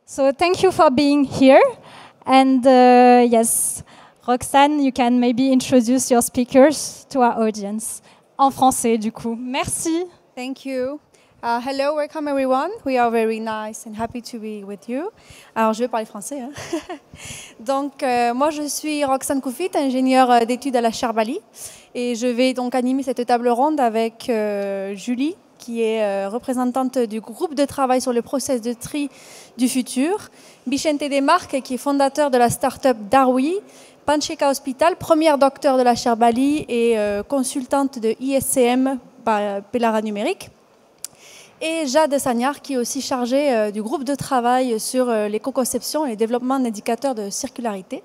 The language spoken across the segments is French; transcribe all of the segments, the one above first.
So thank you for being here. And yes, Roxane, you can maybe introduce your speakers to our audience. En français, du coup. Merci. Thank you. Hello, welcome everyone. We are very nice and happy to be with you. Alors, je vais parler français. Hein. Donc, moi, je suis Roxane Koufit, ingénieure d'études à la chaire Bally. Et je vais donc animer cette table ronde avec Julie, qui est représentante du groupe de travail sur le process de tri du futur. Vicente Demarque, qui est fondateur de la start-up Darwi. Pancheca Hospital, première docteure de la chaire Bally et consultante de ISCM Pelara Numérique. Et Jade Sagnard, qui est aussi chargée du groupe de travail sur l'éco-conception et le développement d'indicateurs de circularité.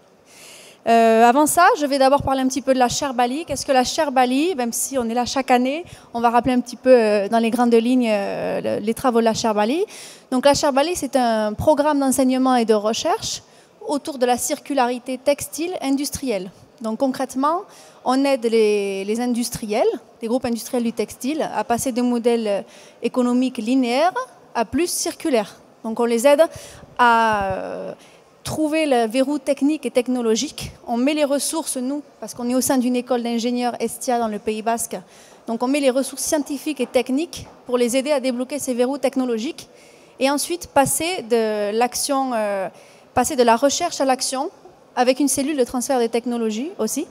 Avant ça, je vais d'abord parler un petit peu de la chaire Bally. Qu'est-ce que la chaire Bally? Même si on est là chaque année, on va rappeler un petit peu dans les grandes lignes les travaux de la chaire Bally. Donc la chaire Bally, c'est un programme d'enseignement et de recherche autour de la circularité textile industrielle. Donc concrètement, on aide les industriels, les groupes industriels du textile, à passer de modèles économiques linéaires à plus circulaires. Donc on les aide à trouver le verrou technique et technologique. On met les ressources, nous, parce qu'on est au sein d'une école d'ingénieurs Estia dans le Pays Basque, donc on met les ressources scientifiques et techniques pour les aider à débloquer ces verrous technologiques et ensuite passer de l'action, passer de la recherche à l'action avec une cellule de transfert des technologies aussi.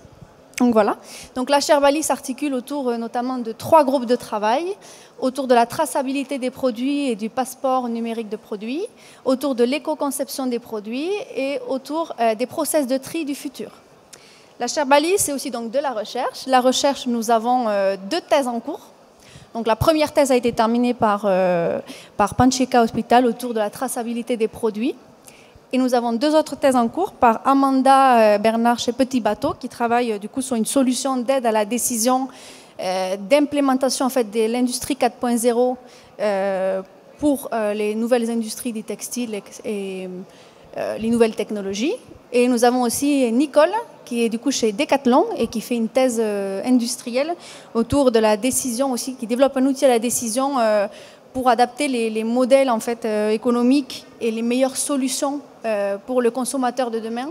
Donc voilà. Donc la chaire Bally s'articule autour notamment de 3 groupes de travail, autour de la traçabilité des produits et du passeport numérique de produits, autour de l'éco-conception des produits et autour des process de tri du futur. La chaire Bally, c'est aussi donc de la recherche. La recherche, nous avons 2 thèses en cours. Donc la première thèse a été terminée par Pancheca Hospital autour de la traçabilité des produits. Et nous avons 2 autres thèses en cours par Amanda Bernard chez Petit Bateau qui travaille du coup sur une solution d'aide à la décision d'implémentation en fait, de l'industrie 4.0 pour les nouvelles industries du textile et les nouvelles technologies. Et nous avons aussi Nicole qui est du coup chez Decathlon et qui fait une thèse industrielle autour de la décision aussi, qui développe un outil à la décision pour adapter les modèles en fait, économiques et les meilleures solutions pour le consommateur de demain.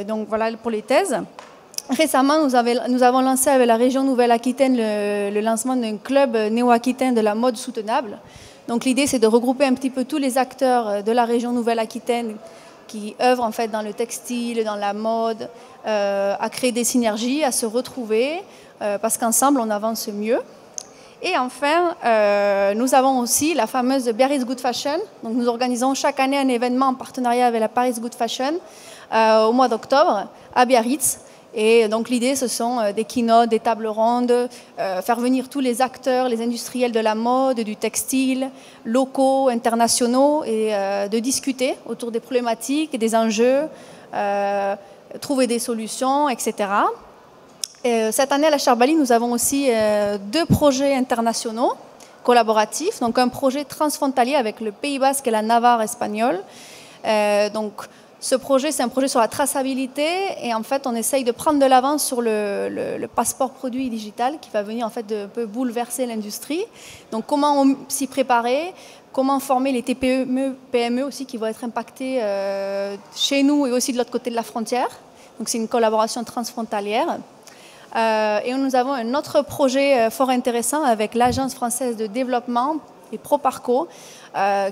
Donc voilà pour les thèses. Récemment, nous avons lancé avec la région Nouvelle-Aquitaine le lancement d'un club néo-aquitain de la mode soutenable. Donc l'idée, c'est de regrouper un petit peu tous les acteurs de la région Nouvelle-Aquitaine qui œuvrent en fait dans le textile, dans la mode, à créer des synergies, à se retrouver, parce qu'ensemble, on avance mieux. Et enfin, nous avons aussi la fameuse Biarritz Good Fashion. Donc, nous organisons chaque année un événement en partenariat avec la Paris Good Fashion au mois d'octobre à Biarritz. Et donc l'idée, ce sont des keynotes, des tables rondes, faire venir tous les acteurs, les industriels de la mode, du textile, locaux, internationaux, et de discuter autour des problématiques, des enjeux, trouver des solutions, etc. Cette année, à la chaire Bally, nous avons aussi 2 projets internationaux collaboratifs. Donc, un projet transfrontalier avec le Pays Basque et la Navarre espagnole. Donc, ce projet, c'est un projet sur la traçabilité. Et en fait, on essaye de prendre de l'avance sur le passeport produit digital qui va venir en fait un peu bouleverser l'industrie. Donc, comment s'y préparer? Comment former les TPE, PME aussi qui vont être impactés chez nous et aussi de l'autre côté de la frontière. Donc, c'est une collaboration transfrontalière. Et nous avons un autre projet fort intéressant avec l'Agence française de développement et Proparco,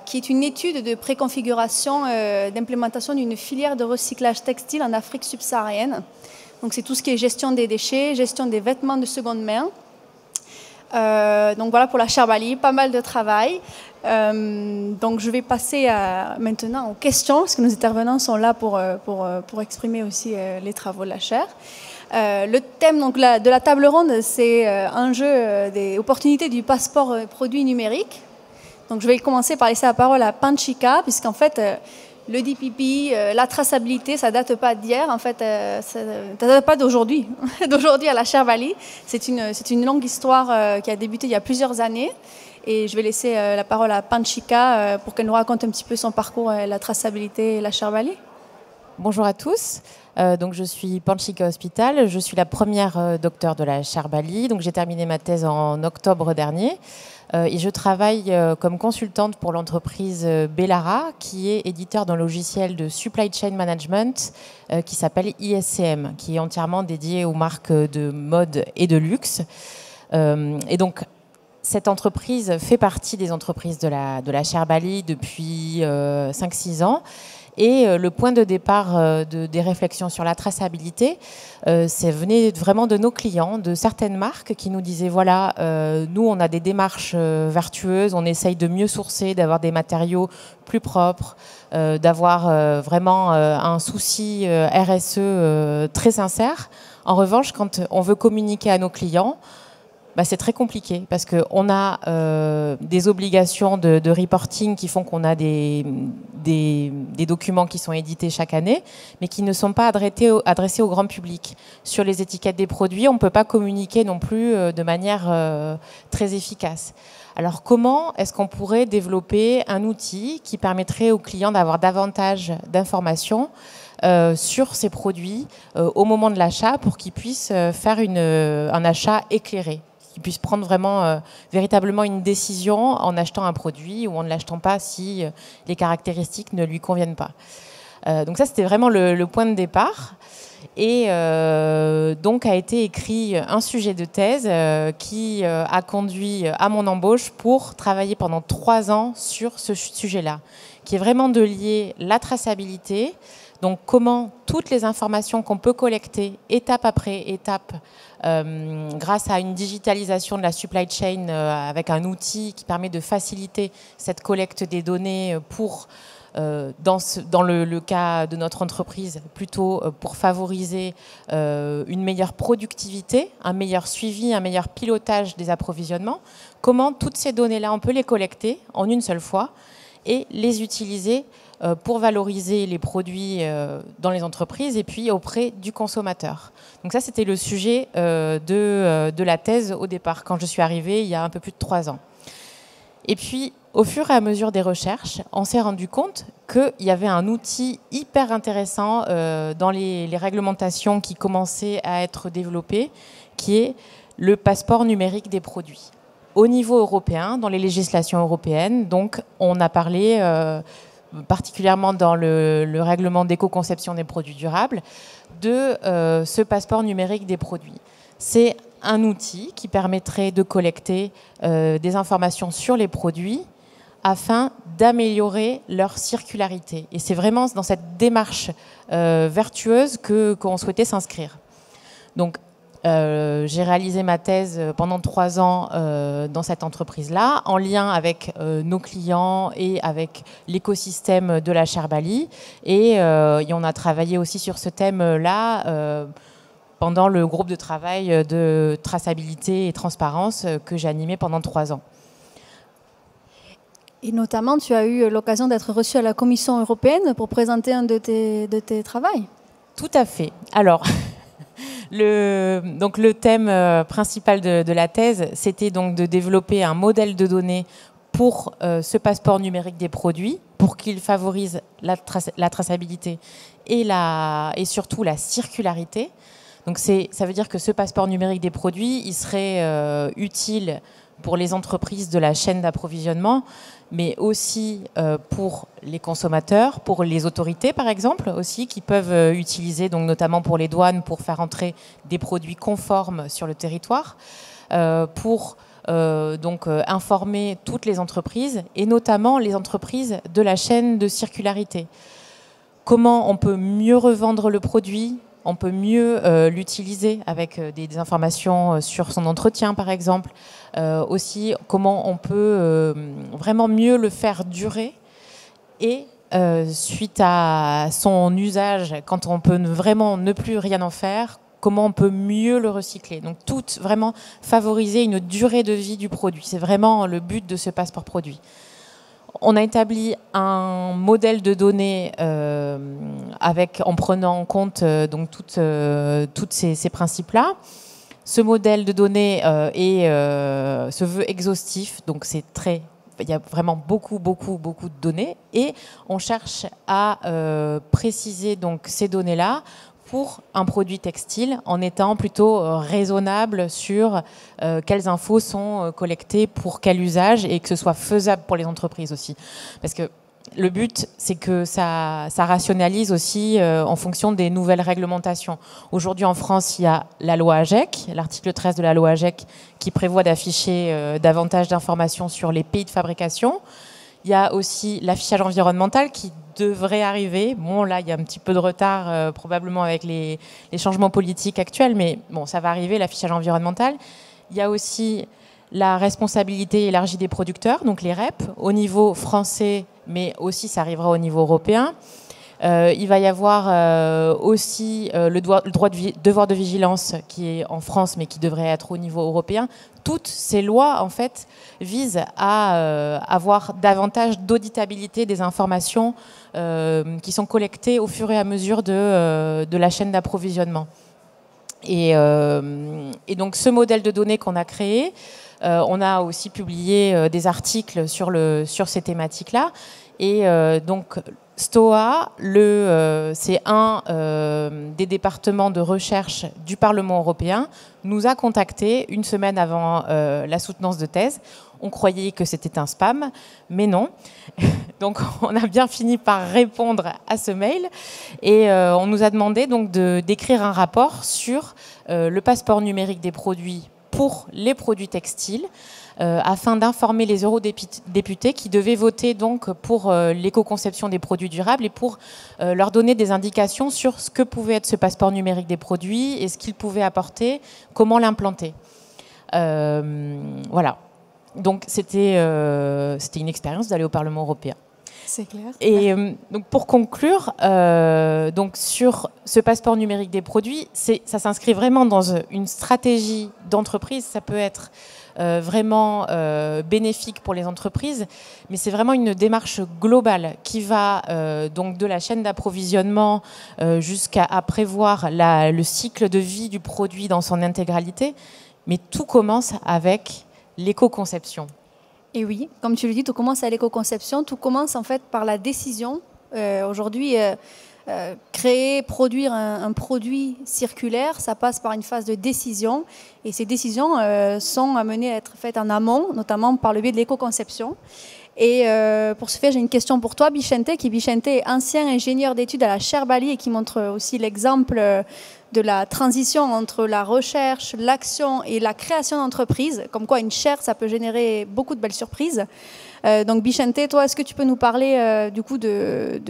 qui est une étude de préconfiguration d'implémentation d'une filière de recyclage textile en Afrique subsaharienne. Donc c'est tout ce qui est gestion des déchets, gestion des vêtements de seconde main. Donc voilà pour la chaire Bally, pas mal de travail. Donc je vais passer maintenant aux questions, parce que nos intervenants sont là pour exprimer aussi les travaux de la chaire. Le thème donc, de la table ronde, c'est enjeu des opportunités du passeport produit numérique. Donc, je vais commencer par laisser la parole à Pancheca, puisqu'en fait, le DPP, la traçabilité, ça ne date pas d'hier, en fait, ça ne date pas d'aujourd'hui, d'aujourd'hui à la chaire Bally. C'est une longue histoire qui a débuté il y a plusieurs années. Et je vais laisser la parole à Pancheca pour qu'elle nous raconte un petit peu son parcours, la traçabilité et la chaire Bally. Bonjour à tous. Donc je suis Panchika Hospital, je suis la première docteure de la chaire Bali. Donc j'ai terminé ma thèse en octobre dernier et je travaille comme consultante pour l'entreprise Bellara, qui est éditeur d'un logiciel de supply chain management qui s'appelle ISCM, qui est entièrement dédié aux marques de mode et de luxe. Et donc cette entreprise fait partie des entreprises de la chaire Bali depuis 5-6 ans. Et le point de départ des réflexions sur la traçabilité, c'est venait vraiment de nos clients, de certaines marques qui nous disaient, voilà, nous, on a des démarches vertueuses, on essaye de mieux sourcer, d'avoir des matériaux plus propres, d'avoir vraiment un souci RSE très sincère. En revanche, quand on veut communiquer à nos clients, c'est très compliqué parce qu'on a des obligations de reporting qui font qu'on a des documents qui sont édités chaque année, mais qui ne sont pas adressés au grand public. Sur les étiquettes des produits, on ne peut pas communiquer non plus de manière très efficace. Alors comment est-ce qu'on pourrait développer un outil qui permettrait aux clients d'avoir davantage d'informations sur ces produits au moment de l'achat pour qu'ils puissent faire un achat éclairé, qu'ils puissent prendre vraiment, véritablement une décision en achetant un produit ou en ne l'achetant pas si les caractéristiques ne lui conviennent pas. Donc ça, c'était vraiment le point de départ. Et donc a été écrit un sujet de thèse qui a conduit à mon embauche pour travailler pendant 3 ans sur ce sujet-là, qui est vraiment de lier la traçabilité, donc comment toutes les informations qu'on peut collecter étape après étape grâce à une digitalisation de la supply chain avec un outil qui permet de faciliter cette collecte des données pour, dans le cas de notre entreprise, plutôt pour favoriser une meilleure productivité, un meilleur suivi, un meilleur pilotage des approvisionnements. Comment toutes ces données-là, on peut les collecter en une seule fois et les utiliser pour valoriser les produits dans les entreprises et puis auprès du consommateur. Donc ça, c'était le sujet de la thèse au départ, quand je suis arrivée il y a un peu plus de 3 ans. Et puis, au fur et à mesure des recherches, on s'est rendu compte qu'il y avait un outil hyper intéressant dans les réglementations qui commençaient à être développées, qui est le passeport numérique des produits. Au niveau européen, dans les législations européennes, donc on a parlé particulièrement dans le règlement d'éco-conception des produits durables, de ce passeport numérique des produits. C'est un outil qui permettrait de collecter des informations sur les produits afin d'améliorer leur circularité. Et c'est vraiment dans cette démarche vertueuse qu'on souhaitait s'inscrire. Donc, j'ai réalisé ma thèse pendant 3 ans dans cette entreprise-là, en lien avec nos clients et avec l'écosystème de la chaire Bali. Et on a travaillé aussi sur ce thème-là pendant le groupe de travail de traçabilité et transparence que j'ai animé pendant 3 ans. Et notamment, tu as eu l'occasion d'être reçu à la Commission européenne pour présenter un de tes travaux. Tout à fait. Alors... Le thème principal de la thèse, c'était donc de développer un modèle de données pour ce passeport numérique des produits, pour qu'il favorise la traçabilité et surtout la circularité. Donc ça veut dire que ce passeport numérique des produits, il serait utile pour les entreprises de la chaîne d'approvisionnement, mais aussi pour les consommateurs, pour les autorités par exemple aussi, qui peuvent utiliser, donc notamment pour les douanes, pour faire entrer des produits conformes sur le territoire, pour informer toutes les entreprises, et notamment les entreprises de la chaîne de circularité. Comment on peut mieux revendre le produit ? On peut mieux l'utiliser avec des informations sur son entretien, par exemple. Aussi, comment on peut vraiment mieux le faire durer. Et suite à son usage, quand on peut vraiment ne plus rien en faire, comment on peut mieux le recycler. Donc, vraiment favoriser une durée de vie du produit. C'est vraiment le but de ce passeport produit. On a établi un modèle de données en prenant en compte toutes ces principes-là. Ce modèle de données se veut exhaustif, donc il y a vraiment beaucoup de données, et on cherche à préciser donc ces données-là pour un produit textile en étant plutôt raisonnable sur quelles infos sont collectées pour quel usage et que ce soit faisable pour les entreprises aussi. Parce que le but, c'est que ça rationalise aussi en fonction des nouvelles réglementations. Aujourd'hui, en France, il y a la loi AGEC, l'article 13 de la loi AGEC, qui prévoit d'afficher davantage d'informations sur les pays de fabrication. Il y a aussi l'affichage environnemental qui devrait arriver. Bon, là, il y a un petit peu de retard, probablement avec les changements politiques actuels, mais bon, ça va arriver, l'affichage environnemental. Il y a aussi la responsabilité élargie des producteurs, donc les REP, au niveau français, mais aussi ça arrivera au niveau européen. Il va y avoir aussi le devoir de vigilance qui est en France, mais qui devrait être au niveau européen. Toutes ces lois, en fait, visent à avoir davantage d'auditabilité des informations qui sont collectées au fur et à mesure de la chaîne d'approvisionnement. Et donc, ce modèle de données qu'on a créé, on a aussi publié des articles sur ces thématiques-là. Et donc, STOA, c'est un des départements de recherche du Parlement européen, nous a contactés une semaine avant la soutenance de thèse. On croyait que c'était un spam, mais non. Donc, on a bien fini par répondre à ce mail et on nous a demandé donc d'écrire un rapport sur le passeport numérique des produits pour les produits textiles, afin d'informer les eurodéputés qui devaient voter donc pour l'éco-conception des produits durables et pour leur donner des indications sur ce que pouvait être ce passeport numérique des produits et ce qu'il pouvait apporter, comment l'implanter. Voilà. Donc c'était une expérience d'aller au Parlement européen. C'est clair. Et donc pour conclure, donc sur ce passeport numérique des produits, ça s'inscrit vraiment dans une stratégie d'entreprise. Ça peut être vraiment bénéfique pour les entreprises, mais c'est vraiment une démarche globale qui va donc de la chaîne d'approvisionnement jusqu'à prévoir le cycle de vie du produit dans son intégralité. Mais tout commence avec l'éco-conception. Et oui, comme tu le dis, tout commence à l'éco-conception, tout commence en fait par la décision. Aujourd'hui, créer, produire un produit circulaire, ça passe par une phase de décision. Et ces décisions sont amenées à être faites en amont, notamment par le biais de l'éco-conception. Et pour ce faire, j'ai une question pour toi, Bicente, est ancien ingénieur d'études à la chaire Bally et qui montre aussi l'exemple de la transition entre la recherche, l'action et la création d'entreprise. Comme quoi, une chaire, ça peut générer beaucoup de belles surprises. Donc, Bicente, toi, est-ce que tu peux nous parler du coup de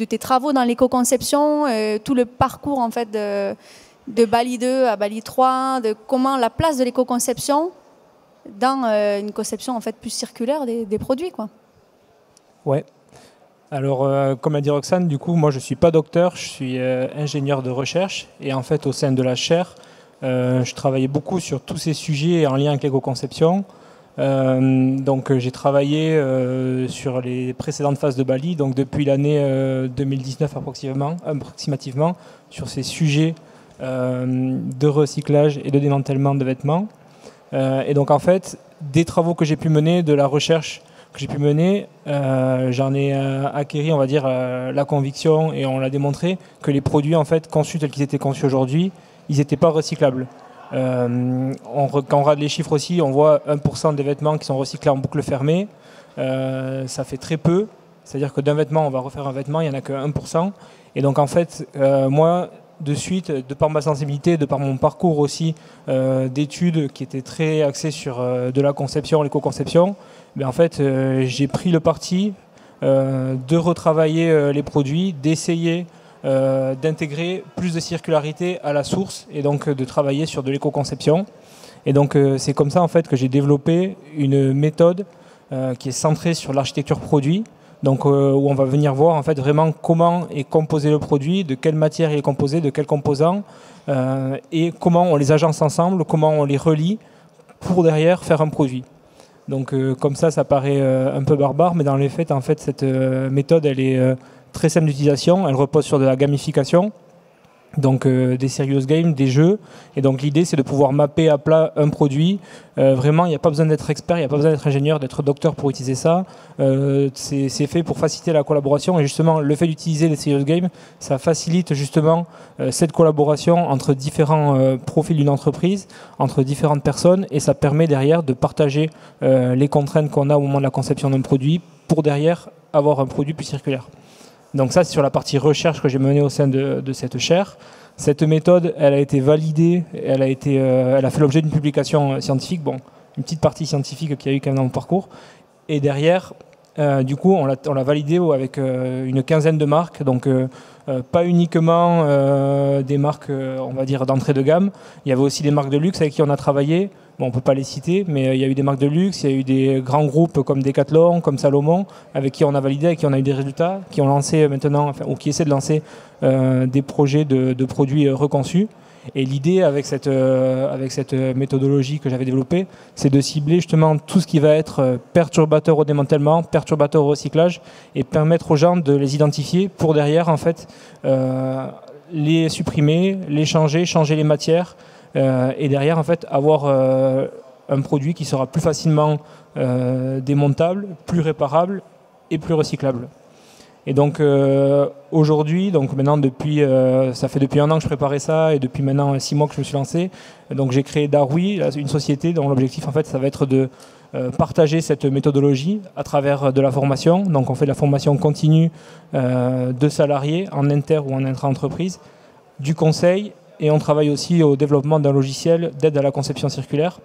tes travaux dans l'éco-conception, tout le parcours en fait de Bally 2 à Bally 3, de comment la place de l'éco-conception dans une conception en fait plus circulaire des produits, quoi. Ouais. Alors, comme a dit Roxane, du coup, moi je suis pas docteur, je suis ingénieur de recherche et en fait au sein de la chaire, je travaillais beaucoup sur tous ces sujets en lien avec l'éco-conception. Donc j'ai travaillé sur les précédentes phases de Bally, donc depuis l'année 2019 approximativement, sur ces sujets de recyclage et de démantèlement de vêtements. Et donc en fait, des travaux que j'ai pu mener, de la recherche que j'ai pu mener, j'en ai acquéri, on va dire, la conviction, et on l'a démontré, que les produits en fait conçus tels qu'ils étaient conçus aujourd'hui, ils n'étaient pas recyclables. Quand on regarde les chiffres aussi, on voit 1% des vêtements qui sont recyclés en boucle fermée. Ça fait très peu. C'est-à-dire que d'un vêtement, on va refaire un vêtement, il n'y en a que 1%. Et donc en fait, moi, de suite, de par ma sensibilité, de par mon parcours aussi d'études qui était très axé sur de la conception, l'éco-conception, ben en fait, j'ai pris le parti de retravailler les produits, d'essayer d'intégrer plus de circularité à la source et donc de travailler sur de l'éco-conception. Et donc c'est comme ça en fait que j'ai développé une méthode qui est centrée sur l'architecture produit. Donc où on va venir voir en fait vraiment comment est composé le produit, de quelle matière il est composé, de quels composants, et comment on les agence ensemble, comment on les relie pour derrière faire un produit. Donc comme ça paraît un peu barbare, mais dans les faits, en fait, cette méthode, elle est très simple d'utilisation, elle repose sur de la gamification. Donc des serious games, des jeux. Et donc l'idée, c'est de pouvoir mapper à plat un produit. Vraiment, il n'y a pas besoin d'être expert, il n'y a pas besoin d'être ingénieur, d'être docteur pour utiliser ça. C'est fait pour faciliter la collaboration. Et justement, le fait d'utiliser les serious games, ça facilite justement cette collaboration entre différents profils d'une entreprise, entre différentes personnes. Et ça permet derrière de partager les contraintes qu'on a au moment de la conception d'un produit pour derrière avoir un produit plus circulaire. Donc ça, c'est sur la partie recherche que j'ai menée au sein de cette chaire. Cette méthode, elle a été validée, elle a fait l'objet d'une publication scientifique, bon, une petite partie scientifique qu'il y a eu quand même dans mon parcours. Et derrière, du coup, on l'a validée avec une quinzaine de marques, donc pas uniquement des marques, on va dire, d'entrée de gamme. Il y avait aussi des marques de luxe avec qui on a travaillé. Bon, on ne peut pas les citer, mais il y a eu des marques de luxe, il y a eu des grands groupes comme Decathlon, comme Salomon, avec qui on a validé, avec qui on a eu des résultats, qui ont lancé maintenant, enfin, ou qui essaient de lancer des projets de produits reconçus. Et l'idée avec cette méthodologie que j'avais développée, c'est de cibler justement tout ce qui va être perturbateur au démantèlement, perturbateur au recyclage, et permettre aux gens de les identifier pour derrière en fait les supprimer, les changer les matières, et derrière en fait avoir un produit qui sera plus facilement démontable, plus réparable et plus recyclable. Et donc aujourd'hui, donc maintenant ça fait depuis 1 an que je préparais ça et depuis maintenant 6 mois que je me suis lancé. Donc j'ai créé Darui, une société dont l'objectif en fait ça va être de partager cette méthodologie à travers de la formation. Donc on fait de la formation continue de salariés en inter ou en intra-entreprise, du conseil, et on travaille aussi au développement d'un logiciel d'aide à la conception circulaire.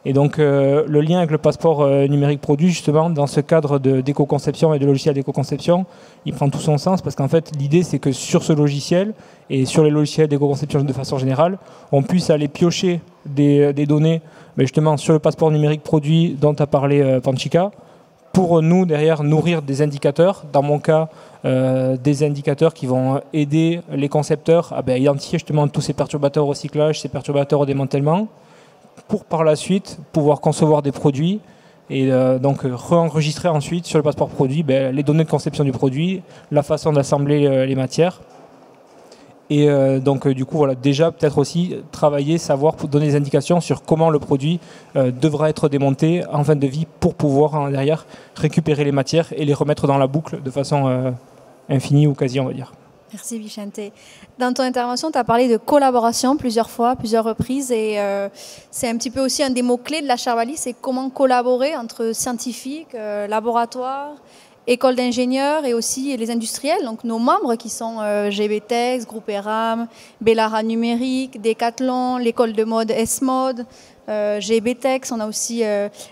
Et donc le lien avec le passeport numérique produit, justement, dans ce cadre d'éco-conception et de logiciel d'éco-conception, il prend tout son sens parce qu'en fait, l'idée, c'est que sur ce logiciel et sur les logiciels d'éco-conception de façon générale, on puisse aller piocher des données, mais justement, sur le passeport numérique produit dont a parlé Panchika, pour nous, derrière, nourrir des indicateurs. Dans mon cas, des indicateurs qui vont aider les concepteurs à identifier justement tous ces perturbateurs au recyclage, ces perturbateurs au démantèlement, pour par la suite pouvoir concevoir des produits et donc réenregistrer ensuite sur le passeport produit les données de conception du produit, la façon d'assembler les matières. Et donc du coup, voilà, déjà peut-être aussi travailler, savoir, pour donner des indications sur comment le produit devra être démonté en fin de vie pour pouvoir derrière récupérer les matières et les remettre dans la boucle de façon infinie ou quasi, on va dire. Merci Vicente. Dans ton intervention, tu as parlé de collaboration plusieurs fois, plusieurs reprises, et c'est un petit peu aussi un des mots-clés de la Charbali, c'est comment collaborer entre scientifiques, laboratoires, écoles d'ingénieurs et aussi les industriels, donc nos membres qui sont GBTEX, Groupe ERAM, Bellara Numérique, Decathlon, l'école de mode S-Mode, GBTEX, on a aussi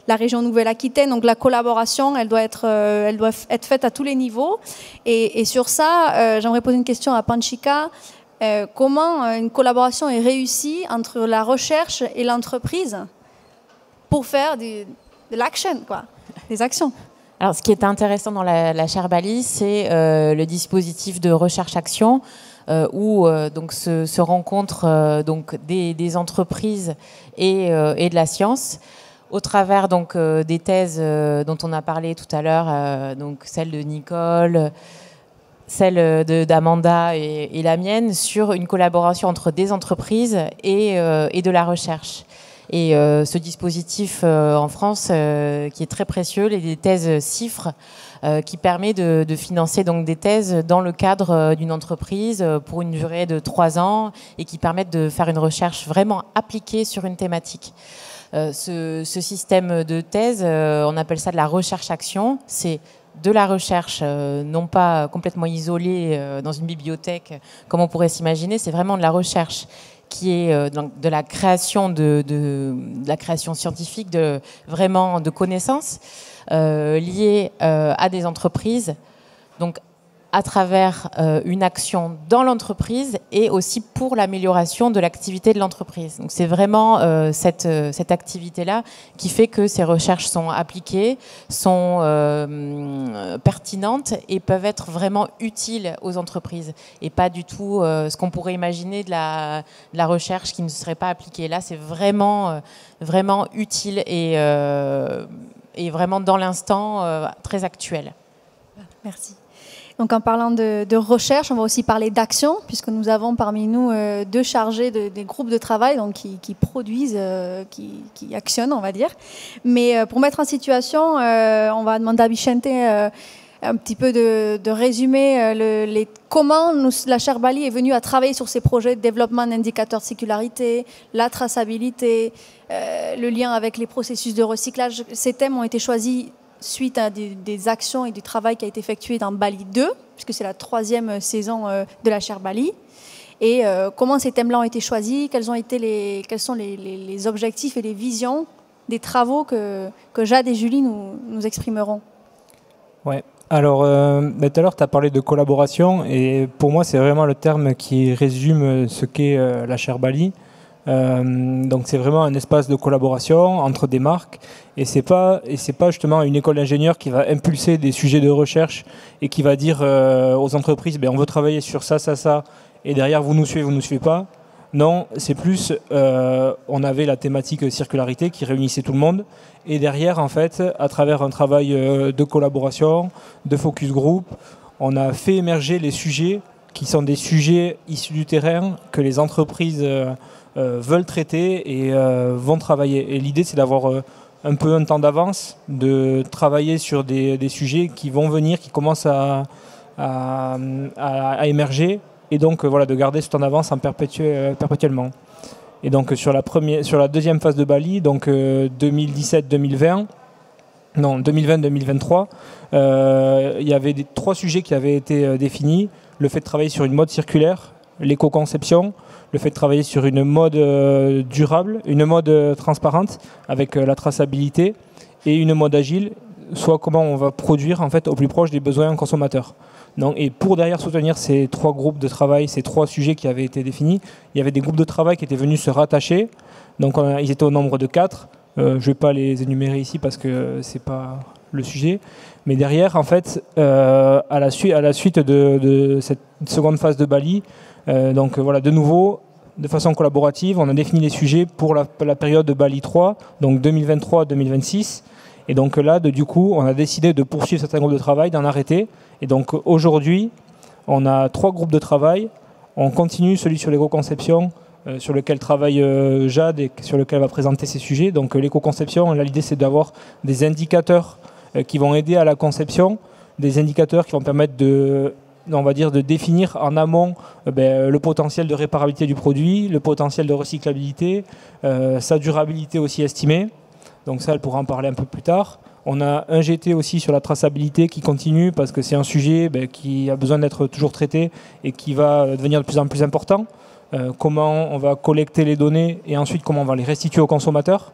la région Nouvelle-Aquitaine, donc la collaboration, elle doit être faite à tous les niveaux. Et sur ça, j'aimerais poser une question à Panchika. Comment une collaboration est réussie entre la recherche et l'entreprise pour faire de l'action, quoi, des actions? Alors, ce qui est intéressant dans la Charbali, c'est le dispositif de recherche-action où donc se rencontrent donc des entreprises et de la science au travers donc des thèses dont on a parlé tout à l'heure, donc celle de Nicole, celle d'Amanda et la mienne, sur une collaboration entre des entreprises et de la recherche. Et ce dispositif en France, qui est très précieux, les thèses CIFRE, qui permet de financer donc des thèses dans le cadre d'une entreprise pour une durée de 3 ans et qui permettent de faire une recherche vraiment appliquée sur une thématique. Ce système de thèse, on appelle ça de la recherche-action. C'est de la recherche, non pas complètement isolée dans une bibliothèque, comme on pourrait s'imaginer, c'est vraiment de la recherche qui est de la création de la création scientifique, vraiment de connaissances liées à des entreprises, donc à travers une action dans l'entreprise et aussi pour l'amélioration de l'activité de l'entreprise. Donc c'est vraiment cette activité-là qui fait que ces recherches sont appliquées, sont pertinentes et peuvent être vraiment utiles aux entreprises et pas du tout ce qu'on pourrait imaginer de la recherche qui ne serait pas appliquée. Là, c'est vraiment utile et vraiment dans l'instant très actuel. Merci. Donc en parlant de recherche, on va aussi parler d'action, puisque nous avons parmi nous deux chargés des groupes de travail donc qui produisent, qui actionnent, on va dire. Mais pour mettre en situation, on va demander à Vicente un petit peu de résumer comment la chaire Bali est venue à travailler sur ces projets de développement d'indicateurs de circularité, la traçabilité, le lien avec les processus de recyclage. Ces thèmes ont été choisis suite à des actions et du travail qui a été effectué dans Bali 2, puisque c'est la 3e saison de la chaire Bali. Et comment ces thèmes-là ont été choisis, quels sont les objectifs et les visions des travaux que Jade et Julie nous exprimeront. Ouais. Alors, tout à l'heure, tu as parlé de collaboration, et pour moi, c'est vraiment le terme qui résume ce qu'est la chaire Bali. Donc, c'est vraiment un espace de collaboration entre des marques, et c'est pas justement une école d'ingénieurs qui va impulser des sujets de recherche et qui va dire aux entreprises, on veut travailler sur ça, et derrière, vous nous suivez pas. Non, c'est plus, on avait la thématique circularité qui réunissait tout le monde. Et derrière, en fait, à travers un travail de collaboration, de focus group, on a fait émerger les sujets qui sont des sujets issus du terrain que les entreprises veulent traiter et vont travailler. Et l'idée, c'est d'avoir un peu un temps d'avance, de travailler sur des sujets qui vont venir, qui commencent à émerger. Et donc, de garder ce temps d'avance perpétuellement. Et donc, sur la deuxième phase de Bali, donc 2017-2020, non, 2020-2023, il y avait 3 sujets qui avaient été définis. Le fait de travailler sur une mode circulaire, l'éco-conception, le fait de travailler sur une mode durable, une mode transparente avec la traçabilité et une mode agile, soit comment on va produire en fait, au plus proche des besoins consommateurs. Donc, et pour derrière soutenir ces 3 groupes de travail, ces 3 sujets qui avaient été définis, il y avait des groupes de travail qui étaient venus se rattacher. Donc ils étaient au nombre de 4. Je ne vais pas les énumérer ici parce que ce n'est pas le sujet. Mais derrière, en fait, à la suite de cette seconde phase de Bali, de nouveau, de façon collaborative, on a défini les sujets pour la période de Bali 3, donc 2023-2026. Et donc là, du coup, on a décidé de poursuivre certains groupes de travail, d'en arrêter. Et donc aujourd'hui, on a 3 groupes de travail. On continue celui sur l'éco-conception, sur lequel travaille Jade et sur lequel elle va présenter ces sujets. Donc l'éco-conception, là, l'idée c'est d'avoir des indicateurs qui vont aider à la conception, des indicateurs qui vont permettre de définir en amont le potentiel de réparabilité du produit, le potentiel de recyclabilité, sa durabilité aussi estimée. Donc ça, elle pourra en parler un peu plus tard. On a un GT aussi sur la traçabilité qui continue parce que c'est un sujet qui a besoin d'être toujours traité et qui va devenir de plus en plus important. Comment on va collecter les données et ensuite comment on va les restituer aux consommateurs.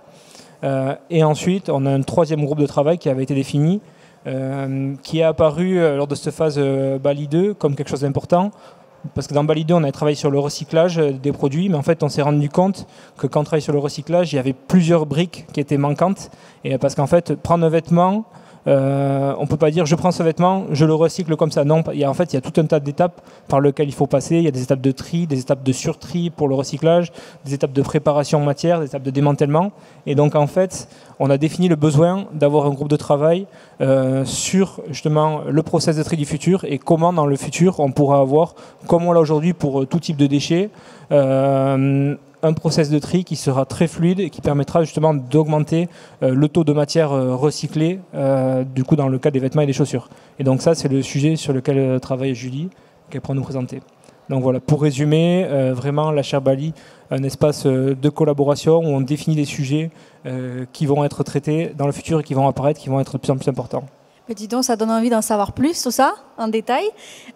Et ensuite, on a un 3e groupe de travail qui avait été défini, qui est apparu lors de cette phase Bali 2 comme quelque chose d'important. Parce que dans Bali 2, on a travaillé sur le recyclage des produits, mais en fait, on s'est rendu compte que quand on travaille sur le recyclage, il y avait plusieurs briques qui étaient manquantes. Et parce qu'en fait, prendre un vêtement, on ne peut pas dire je prends ce vêtement, je le recycle comme ça. Non, il y a tout un tas d'étapes par lesquelles il faut passer. Il y a des étapes de tri, des étapes de surtri pour le recyclage, des étapes de préparation matière, des étapes de démantèlement. Et donc en fait, on a défini le besoin d'avoir un groupe de travail sur justement le process de tri du futur et comment dans le futur on pourra avoir, comme on l'a aujourd'hui pour tout type de déchets, un process de tri qui sera très fluide et qui permettra justement d'augmenter le taux de matière recyclée du coup dans le cas des vêtements et des chaussures. Et donc ça, c'est le sujet sur lequel travaille Julie, qu'elle pourra nous présenter. Donc voilà, pour résumer, vraiment la chaire Bali, un espace de collaboration où on définit les sujets qui vont être traités dans le futur et qui vont apparaître, qui vont être de plus en plus importants. Dis donc, ça donne envie d'en savoir plus, tout ça, en détail.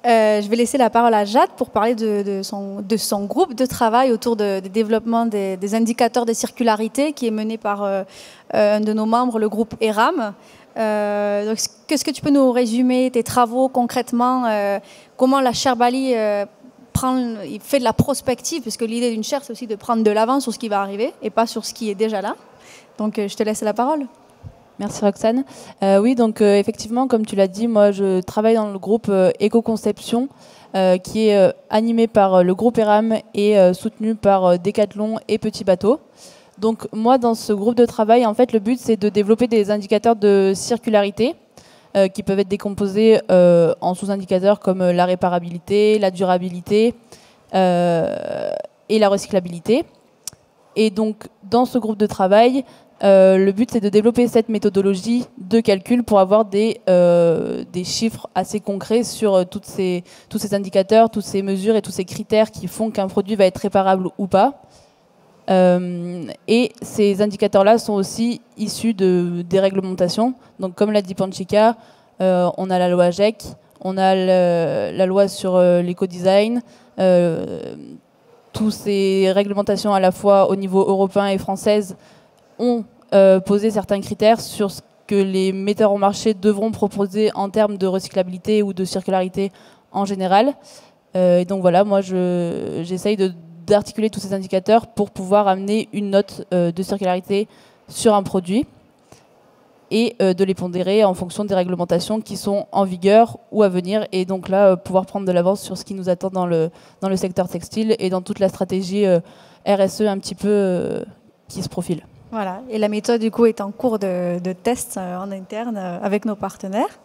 Je vais laisser la parole à Jade pour parler de son groupe de travail autour du développement des indicateurs de circularité qui est mené par un de nos membres, le groupe ERAM. Qu'est-ce que tu peux nous résumer tes travaux concrètement, comment la chaire Bali fait de la prospective, parce que l'idée d'une chaire, c'est aussi de prendre de l'avance sur ce qui va arriver et pas sur ce qui est déjà là. Donc, je te laisse la parole. Merci Roxane. Oui, donc effectivement, comme tu l'as dit, moi je travaille dans le groupe Éco-Conception qui est animé par le groupe ERAM et soutenu par Decathlon et Petit Bateau. Donc moi, dans ce groupe de travail, en fait, le but c'est de développer des indicateurs de circularité qui peuvent être décomposés en sous-indicateurs comme la réparabilité, la durabilité et la recyclabilité. Et donc, dans ce groupe de travail, le but, c'est de développer cette méthodologie de calcul pour avoir des chiffres assez concrets sur tous ces indicateurs, toutes ces mesures et tous ces critères qui font qu'un produit va être réparable ou pas. Et ces indicateurs-là sont aussi issus des réglementations. Donc, comme l'a dit Panchika, on a la loi GEC, on a la loi sur l'éco-design, toutes ces réglementations à la fois au niveau européen et française ont posé certains critères sur ce que les metteurs en marché devront proposer en termes de recyclabilité ou de circularité en général. Et donc voilà, moi j'essaye d'articuler tous ces indicateurs pour pouvoir amener une note de circularité sur un produit et de les pondérer en fonction des réglementations qui sont en vigueur ou à venir, et donc là pouvoir prendre de l'avance sur ce qui nous attend dans le secteur textile et dans toute la stratégie RSE un petit peu qui se profile. Voilà, et la méthode du coup est en cours de test en interne avec nos partenaires.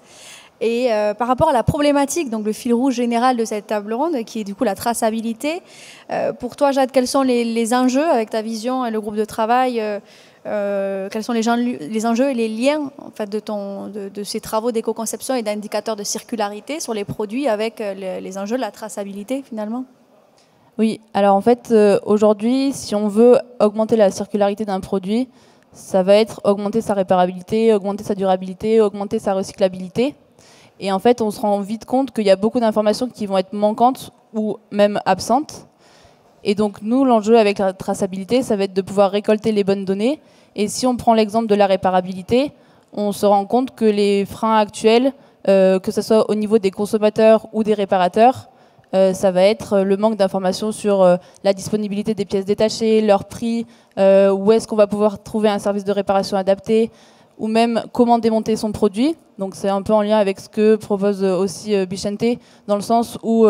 Et par rapport à la problématique, donc le fil rouge général de cette table ronde, qui est du coup la traçabilité, pour toi Jade, quels sont les enjeux avec ta vision et le groupe de travail, quels sont les enjeux et les liens en fait, de ces travaux d'éco-conception et d'indicateurs de circularité sur les produits avec les enjeux de la traçabilité finalement? Oui, alors en fait, aujourd'hui, si on veut augmenter la circularité d'un produit, ça va être augmenter sa réparabilité, augmenter sa durabilité, augmenter sa recyclabilité. Et en fait, on se rend vite compte qu'il y a beaucoup d'informations qui vont être manquantes ou même absentes. Et donc, nous, l'enjeu avec la traçabilité, ça va être de pouvoir récolter les bonnes données. Et si on prend l'exemple de la réparabilité, on se rend compte que les freins actuels, que ce soit au niveau des consommateurs ou des réparateurs, ça va être le manque d'informations sur la disponibilité des pièces détachées, leur prix, où est-ce qu'on va pouvoir trouver un service de réparation adapté, ou même comment démonter son produit. Donc c'est un peu en lien avec ce que propose aussi Bichente, dans le sens où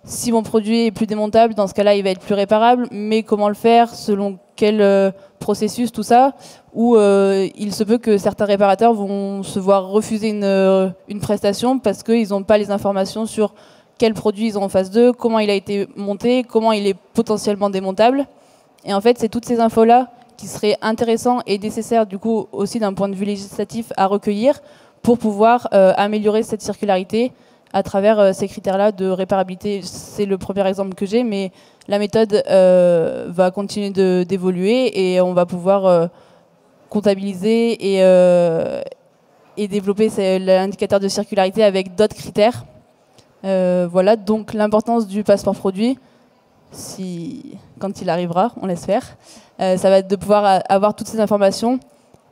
si mon produit est plus démontable, dans ce cas-là, il va être plus réparable, mais comment le faire, selon quel processus, tout ça, où il se peut que certains réparateurs vont se voir refuser une prestation parce qu'ils n'ont pas les informations sur quel produit ils ont en face d'eux, comment il a été monté, comment il est potentiellement démontable. Et en fait, c'est toutes ces infos-là qui seraient intéressantes et nécessaires, du coup, aussi d'un point de vue législatif, à recueillir pour pouvoir améliorer cette circularité à travers ces critères-là de réparabilité. C'est le premier exemple que j'ai, mais la méthode va continuer d'évoluer et on va pouvoir comptabiliser et développer l'indicateur de circularité avec d'autres critères. Voilà, donc l'importance du passeport produit, quand il arrivera, on l'espère, ça va être de pouvoir avoir toutes ces informations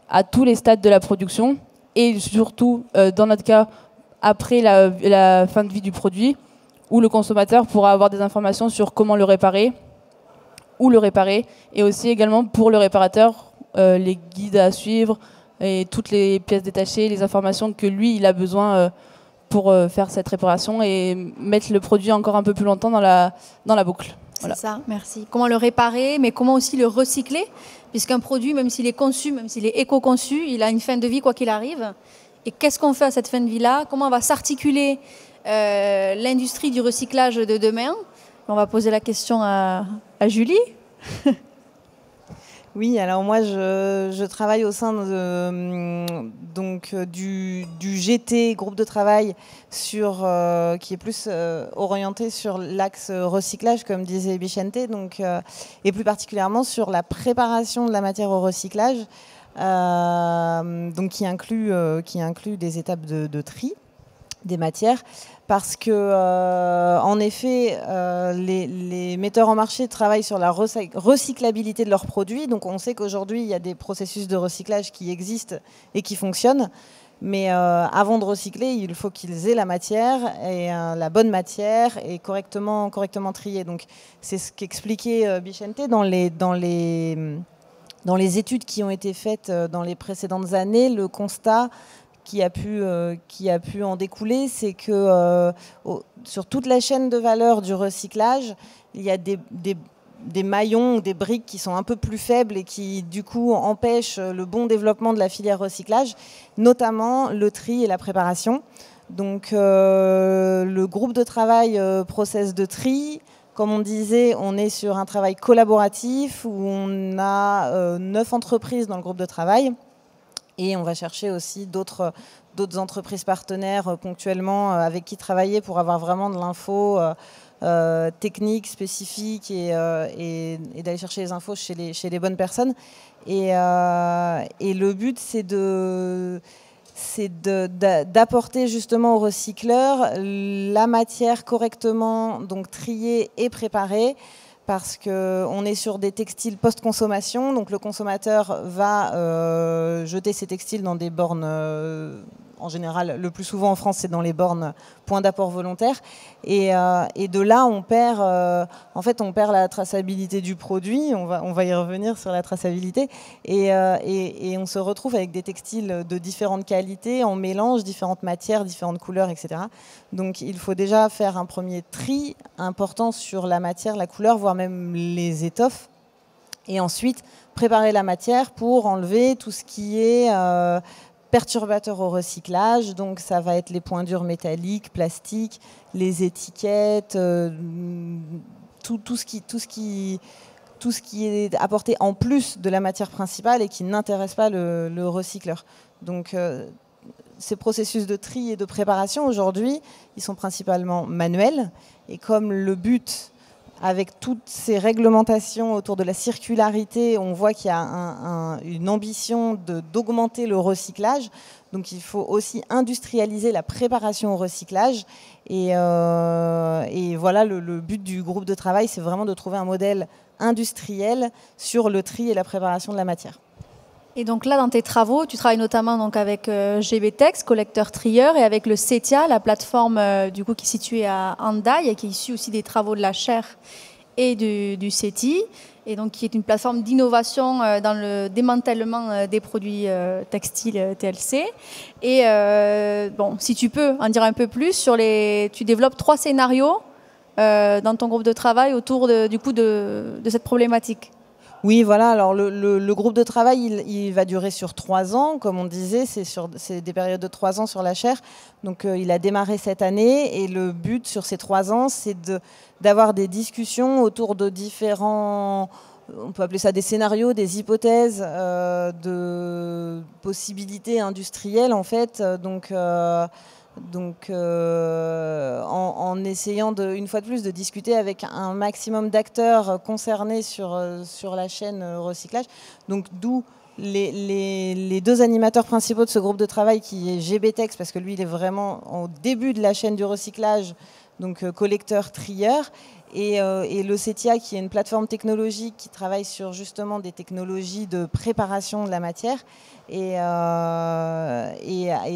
à tous les stades de la production et surtout, dans notre cas, après la fin de vie du produit, où le consommateur pourra avoir des informations sur comment le réparer, où le réparer, et aussi également pour le réparateur, les guides à suivre et toutes les pièces détachées, les informations que lui, il a besoin pour faire cette réparation et mettre le produit encore un peu plus longtemps dans la boucle. Voilà. C'est ça, merci. Comment le réparer, mais comment aussi le recycler, puisqu'un produit, même s'il est conçu, même s'il est éco-conçu, il a une fin de vie quoi qu'il arrive. Et qu'est-ce qu'on fait à cette fin de vie-là? Comment va s'articuler l'industrie du recyclage de demain? On va poser la question à Julie. Oui, alors moi je travaille au sein du GT, groupe de travail, qui est plus orienté sur l'axe recyclage, comme disait Bichente, et plus particulièrement sur la préparation de la matière au recyclage, qui inclut des étapes de tri des matières, parce que en effet les metteurs en marché travaillent sur la recyclabilité de leurs produits. Donc on sait qu'aujourd'hui il y a des processus de recyclage qui existent et qui fonctionnent, mais avant de recycler, il faut qu'ils aient la matière et la bonne matière et correctement triée. Donc c'est ce qu'expliquait Bichente dans les études qui ont été faites dans les précédentes années. Le constat qui a pu en découler, c'est que sur toute la chaîne de valeur du recyclage, il y a des maillons ou des briques qui sont un peu plus faibles et qui, du coup, empêchent le bon développement de la filière recyclage, notamment le tri et la préparation. Donc, le groupe de travail process de tri, comme on disait, on est sur un travail collaboratif où on a 9 entreprises dans le groupe de travail et on va chercher aussi d'autres entreprises partenaires ponctuellement avec qui travailler pour avoir vraiment de l'info technique, spécifique et d'aller chercher les infos chez les bonnes personnes. Et le but, c'est d'apporter justement aux recycleurs la matière correctement donc triée et préparée, parce qu'on est sur des textiles post-consommation, donc le consommateur va jeter ses textiles dans des bornes, en général, le plus souvent en France, c'est dans les bornes points d'apport volontaire, et de là, on perd la traçabilité du produit, on va y revenir sur la traçabilité, et on se retrouve avec des textiles de différentes qualités, en mélange, différentes matières, différentes couleurs, etc. Donc il faut déjà faire un premier tri important sur la matière, la couleur, voire même les étoffes, et ensuite préparer la matière pour enlever tout ce qui est perturbateur au recyclage. Donc ça va être les points durs métalliques, plastiques, les étiquettes, tout ce qui est apporté en plus de la matière principale et qui n'intéresse pas le recycleur. Donc ces processus de tri et de préparation aujourd'hui, ils sont principalement manuels, et comme le but, avec toutes ces réglementations autour de la circularité, on voit qu'il y a une ambition d'augmenter le recyclage. Donc il faut aussi industrialiser la préparation au recyclage. Et voilà, le but du groupe de travail, c'est vraiment de trouver un modèle industriel sur le tri et la préparation de la matière. Et donc là, dans tes travaux, tu travailles notamment donc avec GBTEX, collecteur-trieur, et avec le CETIA, la plateforme du coup, qui est située à Hendaye et qui est issue aussi des travaux de la chaire et du CETI, et donc qui est une plateforme d'innovation dans le démantèlement des produits textiles TLC. Et bon, si tu peux en dire un peu plus, tu développes 3 scénarios dans ton groupe de travail autour de cette problématique. Oui, voilà. Alors le groupe de travail, il va durer sur 3 ans, comme on disait, c'est des périodes de 3 ans sur la chaire. Donc il a démarré cette année, et le but sur ces 3 ans, c'est d'avoir des discussions autour de différents, on peut appeler ça des scénarios, des hypothèses de possibilités industrielles en fait. Donc en essayant une fois de plus de discuter avec un maximum d'acteurs concernés sur la chaîne recyclage. Donc d'où les 2 animateurs principaux de ce groupe de travail, qui est GBTEX, parce que lui il est vraiment au début de la chaîne du recyclage, donc collecteur-trieur, et le CETIA, qui est une plateforme technologique qui travaille sur justement des technologies de préparation de la matière, et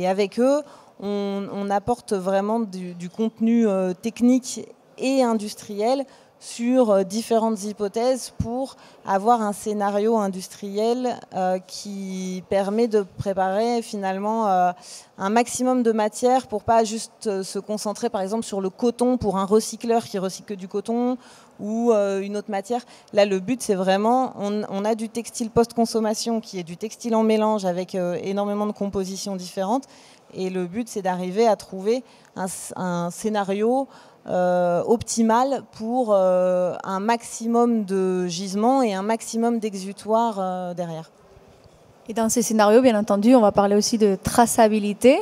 avec eux on apporte vraiment du contenu technique et industriel sur différentes hypothèses pour avoir un scénario industriel qui permet de préparer finalement un maximum de matière pour pas juste se concentrer par exemple sur le coton pour un recycleur qui recycle que du coton ou une autre matière. Là, le but, c'est vraiment, on a du textile post-consommation qui est du textile en mélange avec énormément de compositions différentes. Et le but, c'est d'arriver à trouver un scénario optimal pour un maximum de gisements et un maximum d'exutoires derrière. Et dans ces scénarios, bien entendu, on va parler aussi de traçabilité,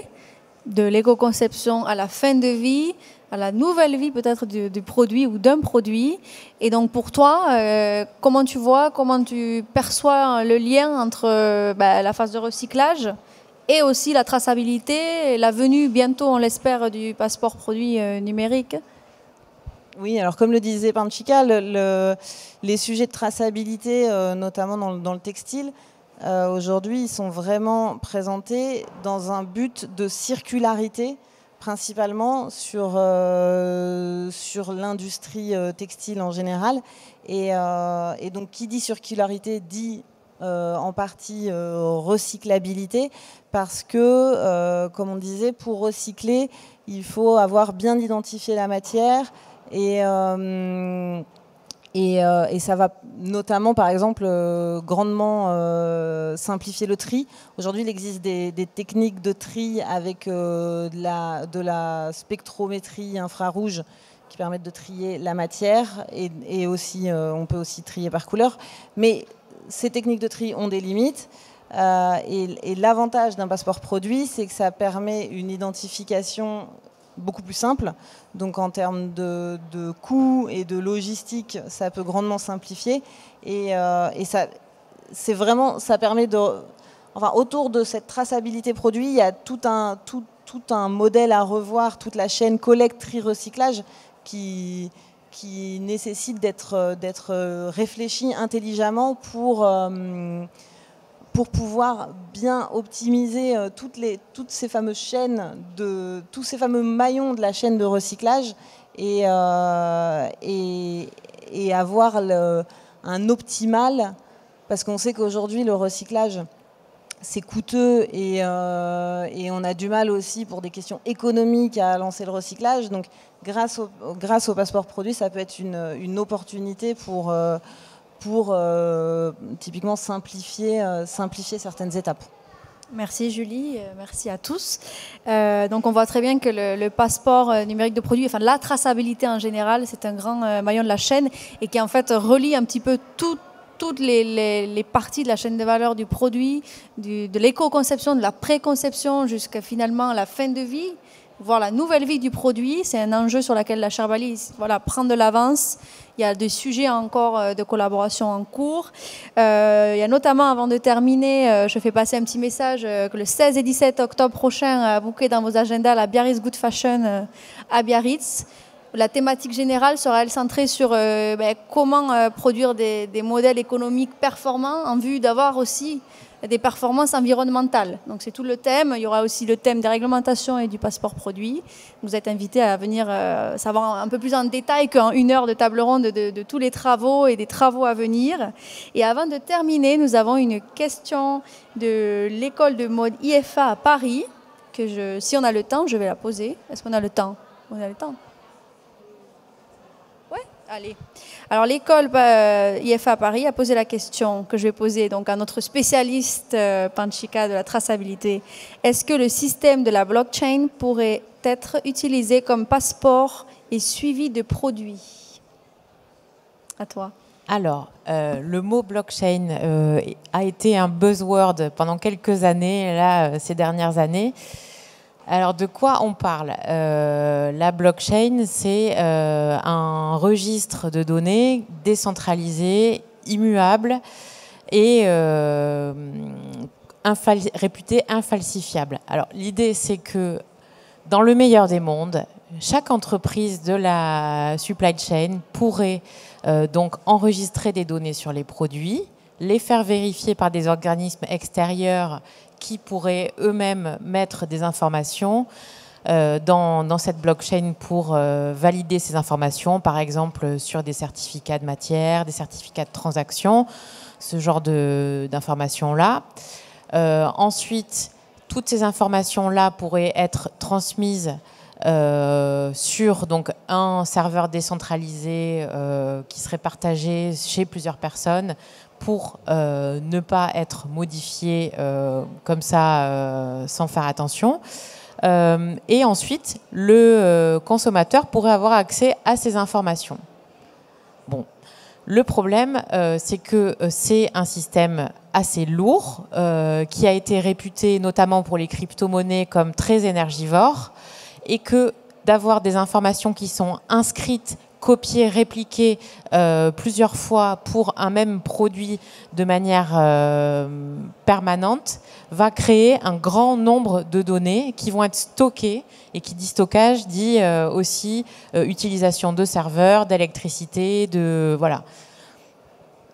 de l'éco-conception à la fin de vie, à la nouvelle vie peut-être du produit ou d'un produit. Et donc pour toi, comment tu perçois le lien entre la phase de recyclage et aussi la traçabilité et la venue bientôt, on l'espère, du passeport produit numérique? Oui, alors comme le disait Panchika, les sujets de traçabilité, notamment dans le textile, aujourd'hui, ils sont vraiment présentés dans un but de circularité, principalement sur l'industrie textile en général. Et donc, qui dit circularité dit en partie recyclabilité, parce que, comme on disait, pour recycler, il faut avoir bien identifié la matière et Et ça va notamment, par exemple, grandement simplifier le tri. Aujourd'hui, il existe des techniques de tri avec de la spectrométrie infrarouge qui permettent de trier la matière et aussi, on peut aussi trier par couleur. Mais ces techniques de tri ont des limites. Et l'avantage d'un passeport produit, c'est que ça permet une identification beaucoup plus simple. Donc en termes de coûts et de logistique, ça peut grandement simplifier. Et ça permet de... Enfin, autour de cette traçabilité produit, il y a tout un modèle à revoir, toute la chaîne collecte, tri, recyclage qui nécessite d'être réfléchi intelligemment pour pouvoir bien optimiser toutes ces fameuses chaînes, tous ces fameux maillons de la chaîne de recyclage et avoir un optimal, parce qu'on sait qu'aujourd'hui le recyclage c'est coûteux et on a du mal aussi pour des questions économiques à lancer le recyclage. Donc grâce au passeport produit, ça peut être une opportunité pour typiquement simplifier certaines étapes. Merci Julie, merci à tous. Donc on voit très bien que le passeport numérique de produit, enfin la traçabilité en général, c'est un grand maillon de la chaîne et qui en fait relie un petit peu toutes les parties de la chaîne de valeur du produit, de l'éco-conception, de la pré-conception jusqu'à finalement la fin de vie, voire la nouvelle vie du produit. C'est un enjeu sur lequel la Charbali prend de l'avance. Il y a des sujets encore de collaboration en cours. Il y a notamment, avant de terminer, je fais passer un petit message que le 16 et 17 octobre prochain, booké dans vos agendas, la Biarritz Good Fashion à Biarritz. La thématique générale sera elle centrée sur comment produire des modèles économiques performants en vue d'avoir aussi des performances environnementales. Donc c'est tout le thème. Il y aura aussi le thème des réglementations et du passeport produit. Vous êtes invités à venir savoir un peu plus en détail qu'en 1 heure de table ronde de tous les travaux et des travaux à venir. Et avant de terminer, nous avons une question de l'école de mode IFA à Paris, que si on a le temps, je vais la poser. Est-ce qu'on a le temps? On a le temps? Allez. Alors l'école IFA à Paris a posé la question que je vais poser donc à notre spécialiste Panchika de la traçabilité. Est-ce que le système de la blockchain pourrait être utilisé comme passeport et suivi de produits? À toi. Alors, le mot blockchain a été un buzzword pendant quelques années, là, ces dernières années. Alors, de quoi on parle? La blockchain, c'est un registre de données décentralisé, immuable et réputé infalsifiable. Alors, l'idée, c'est que dans le meilleur des mondes, chaque entreprise de la supply chain pourrait donc enregistrer des données sur les produits, les faire vérifier par des organismes extérieurs qui pourraient eux-mêmes mettre des informations dans cette blockchain pour valider ces informations, par exemple sur des certificats de matière, des certificats de transaction, ce genre d'informations-là. Ensuite, toutes ces informations-là pourraient être transmises sur donc, un serveur décentralisé qui serait partagé chez plusieurs personnes pour ne pas être modifié comme ça sans faire attention. Et ensuite, le consommateur pourrait avoir accès à ces informations. Bon. Le problème, c'est que c'est un système assez lourd qui a été réputé notamment pour les crypto-monnaies comme très énergivore et que d'avoir des informations qui sont inscrites, copiées, répliquées plusieurs fois pour un même produit de manière permanente va créer un grand nombre de données qui vont être stockées et qui dit stockage dit aussi utilisation de serveurs, d'électricité, voilà.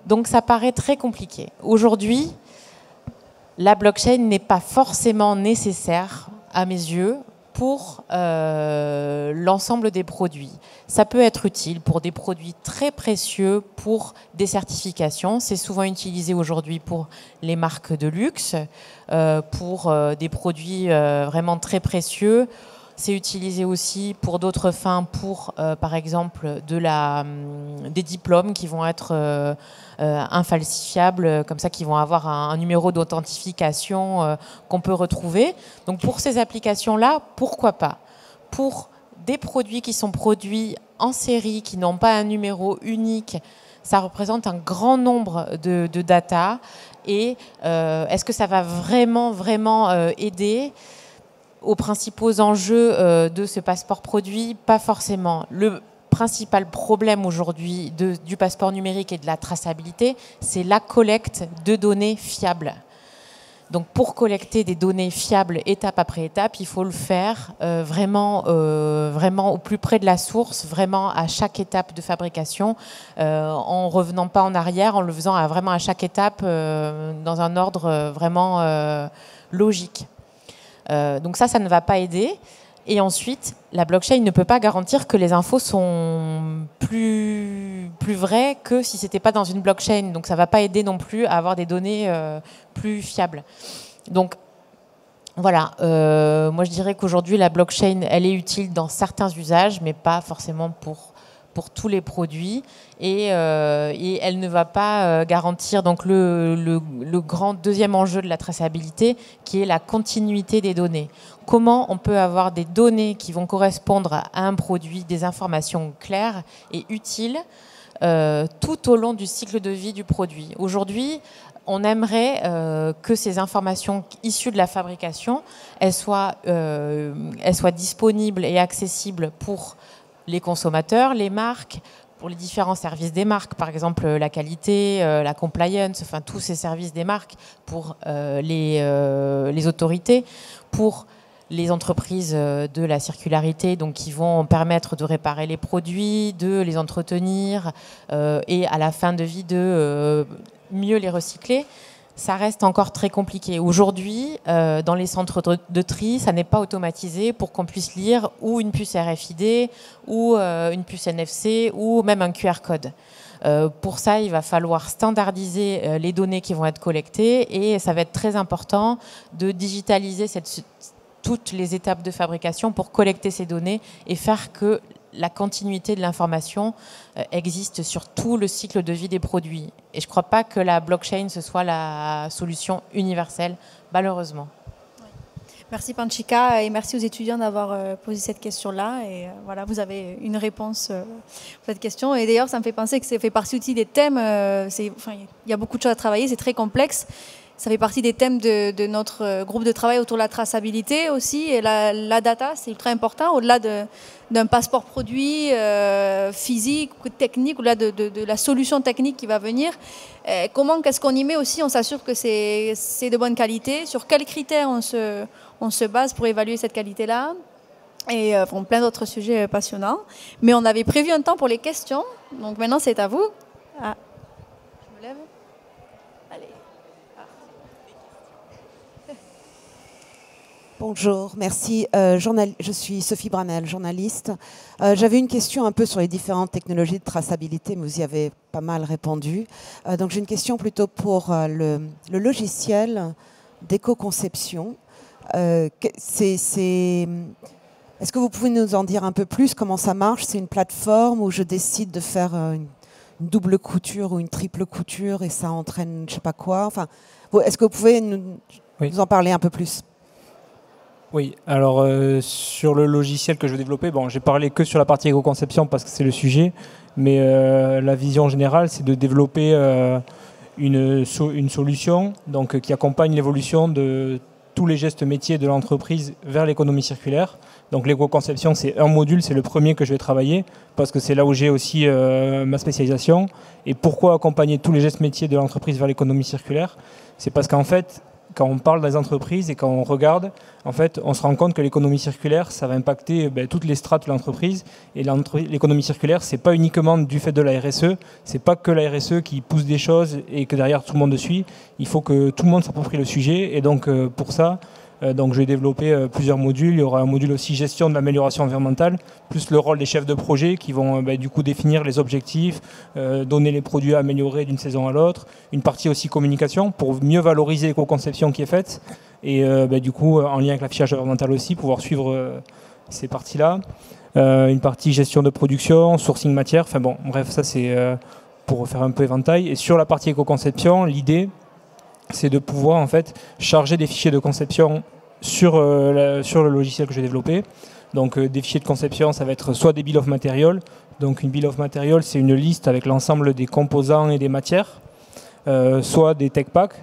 Donc ça paraît très compliqué. Aujourd'hui, la blockchain n'est pas forcément nécessaire à mes yeux pour l'ensemble des produits. Ça peut être utile pour des produits très précieux, pour des certifications. C'est souvent utilisé aujourd'hui pour les marques de luxe, pour des produits vraiment très précieux. C'est utilisé aussi pour d'autres fins, pour par exemple des diplômes qui vont être infalsifiables, comme ça, qui vont avoir un numéro d'authentification qu'on peut retrouver. Donc pour ces applications-là, pourquoi pas? Pour des produits qui sont produits en série, qui n'ont pas un numéro unique, ça représente un grand nombre de data. Et est-ce que ça va vraiment aider aux principaux enjeux de ce passeport produit? Pas forcément. Le principal problème aujourd'hui du passeport numérique et de la traçabilité, c'est la collecte de données fiables. Donc pour collecter des données fiables étape après étape, il faut le faire vraiment au plus près de la source, vraiment à chaque étape de fabrication, en revenant pas en arrière, en le faisant vraiment à chaque étape dans un ordre vraiment logique. Donc ça ne va pas aider. Et ensuite, la blockchain ne peut pas garantir que les infos sont plus vraies que si ce n'était pas dans une blockchain. Donc ça ne va pas aider non plus à avoir des données plus fiables. Donc voilà, moi je dirais qu'aujourd'hui la blockchain, elle est utile dans certains usages, mais pas forcément pour tous les produits. Et elle ne va pas garantir donc le grand deuxième enjeu de la traçabilité, qui est la continuité des données. Comment on peut avoir des données qui vont correspondre à un produit, des informations claires et utiles tout au long du cycle de vie du produit. Aujourd'hui, on aimerait que ces informations issues de la fabrication, elles soient disponibles et accessibles pour les consommateurs, les marques, pour les différents services des marques, par exemple la qualité, la compliance, enfin tous ces services des marques, pour les autorités, pour les entreprises de la circularité, donc qui vont permettre de réparer les produits, de les entretenir et à la fin de vie de mieux les recycler. Ça reste encore très compliqué. Aujourd'hui, dans les centres de tri, ça n'est pas automatisé pour qu'on puisse lire ou une puce RFID, ou une puce NFC, ou même un QR code. Pour ça, il va falloir standardiser les données qui vont être collectées, et ça va être très important de digitaliser toutes les étapes de fabrication pour collecter ces données et faire que la continuité de l'information existe sur tout le cycle de vie des produits. Et je ne crois pas que la blockchain, ce soit la solution universelle, malheureusement. Merci Panchika et merci aux étudiants d'avoir posé cette question-là. Et voilà, vous avez une réponse pour cette question. Et d'ailleurs, ça me fait penser que ça fait partie aussi des thèmes. Il y a beaucoup de choses à travailler, c'est très complexe. Ça fait partie des thèmes de notre groupe de travail autour de la traçabilité aussi. Et la data, c'est ultra important. Au-delà d'un passeport produit physique ou technique, au-delà de la solution technique qui va venir, qu'est-ce qu'on y met aussi? On s'assure que c'est de bonne qualité. Sur quels critères on se base pour évaluer cette qualité-là? Et plein d'autres sujets passionnants. Mais on avait prévu un temps pour les questions. Donc maintenant, c'est à vous. Ah. Je me lève. Allez. Bonjour, merci. Je suis Sophie Bramel, journaliste. J'avais une question un peu sur les différentes technologies de traçabilité, mais vous y avez pas mal répondu. Donc j'ai une question plutôt pour le logiciel d'éco-conception. Est-ce que vous pouvez nous en dire un peu plus? Comment ça marche? C'est une plateforme où je décide de faire une double couture ou une triple couture et ça entraîne je ne sais pas quoi. Enfin, est-ce que vous pouvez nous en parler un peu plus? Oui, alors sur le logiciel que je veux développer, j'ai parlé que sur la partie éco-conception parce que c'est le sujet, mais la vision générale, c'est de développer une solution donc, qui accompagne l'évolution de tous les gestes métiers de l'entreprise vers l'économie circulaire. Donc l'éco-conception, c'est un module, c'est le premier que je vais travailler parce que c'est là où j'ai aussi ma spécialisation. Et pourquoi accompagner tous les gestes métiers de l'entreprise vers l'économie circulaire? C'est parce qu'en fait, quand on parle des entreprises et quand on regarde, en fait, on se rend compte que l'économie circulaire, ça va impacter toutes les strates de l'entreprise. Et l'économie circulaire, c'est pas uniquement du fait de la RSE, c'est pas que la RSE qui pousse des choses et que derrière tout le monde suit. Il faut que tout le monde s'approprie le sujet. Et donc pour ça, donc je vais développer plusieurs modules. Il y aura un module aussi gestion de l'amélioration environnementale, plus le rôle des chefs de projet qui vont du coup définir les objectifs, donner les produits à améliorer d'une saison à l'autre. Une partie aussi communication pour mieux valoriser l'éco-conception qui est faite. Et du coup, en lien avec l'affichage environnemental aussi, pouvoir suivre ces parties-là. Une partie gestion de production, sourcing matière, enfin bon, bref, ça c'est pour faire un peu éventail. Et sur la partie éco-conception, l'idée, c'est de pouvoir en fait charger des fichiers de conception sur le logiciel que j'ai développé. Donc des fichiers de conception, ça va être soit des bill of material. Donc une bill of material, c'est une liste avec l'ensemble des composants et des matières, soit des tech packs.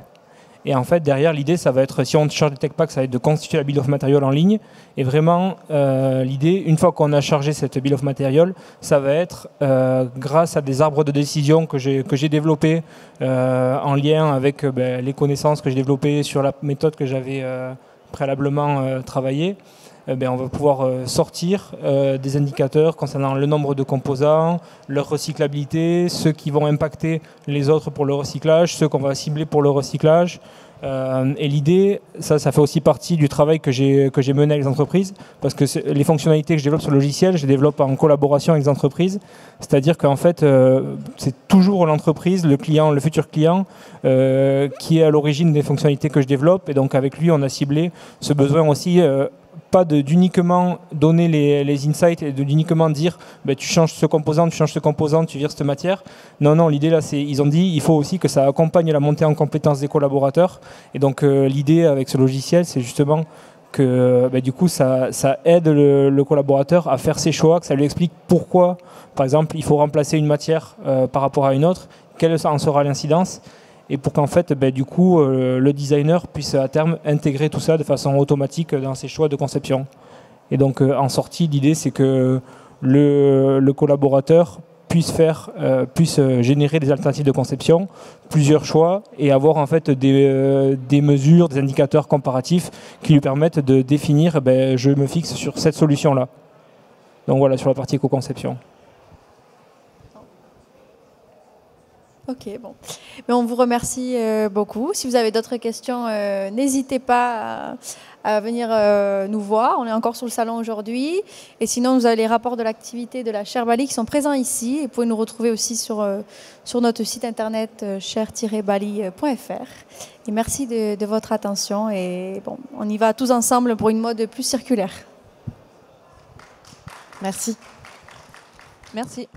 Et en fait, derrière, l'idée, ça va être, si on charge des tech packs, ça va être de constituer la bill of material en ligne. Et vraiment, l'idée, une fois qu'on a chargé cette bill of material, ça va être grâce à des arbres de décision que j'ai développés en lien avec les connaissances que j'ai développées sur la méthode que j'avais préalablement travaillée. On va pouvoir sortir des indicateurs concernant le nombre de composants, leur recyclabilité, ceux qui vont impacter les autres pour le recyclage, ceux qu'on va cibler pour le recyclage. Et l'idée, ça fait aussi partie du travail que j'ai mené avec les entreprises, parce que les fonctionnalités que je développe sur le logiciel, je les développe en collaboration avec les entreprises. C'est-à-dire qu'en fait, c'est toujours l'entreprise, le client, le futur client, qui est à l'origine des fonctionnalités que je développe. Et donc avec lui, on a ciblé ce besoin aussi pas d'uniquement donner les insights et d'uniquement dire tu changes ce composant, tu vires cette matière. Non, l'idée là, ils ont dit il faut aussi que ça accompagne la montée en compétences des collaborateurs. Et donc l'idée avec ce logiciel, c'est justement que du coup ça aide le collaborateur à faire ses choix, que ça lui explique pourquoi, par exemple, il faut remplacer une matière par rapport à une autre, quelle en sera l'incidence. Et pour qu'en fait, du coup, le designer puisse à terme intégrer tout ça de façon automatique dans ses choix de conception. Et donc, en sortie, l'idée, c'est que le collaborateur puisse générer des alternatives de conception, plusieurs choix, et avoir en fait des mesures, des indicateurs comparatifs qui lui permettent de définir, je me fixe sur cette solution-là. Donc voilà, sur la partie éco-conception. Ok, bon. Mais on vous remercie beaucoup. Si vous avez d'autres questions, n'hésitez pas à venir nous voir. On est encore sur le salon aujourd'hui. Et sinon, vous avez les rapports de l'activité de la Chaire Bali qui sont présents ici. Et vous pouvez nous retrouver aussi sur notre site internet chaire-bali.fr. Et merci de votre attention. Et bon, on y va tous ensemble pour une mode plus circulaire. Merci. Merci.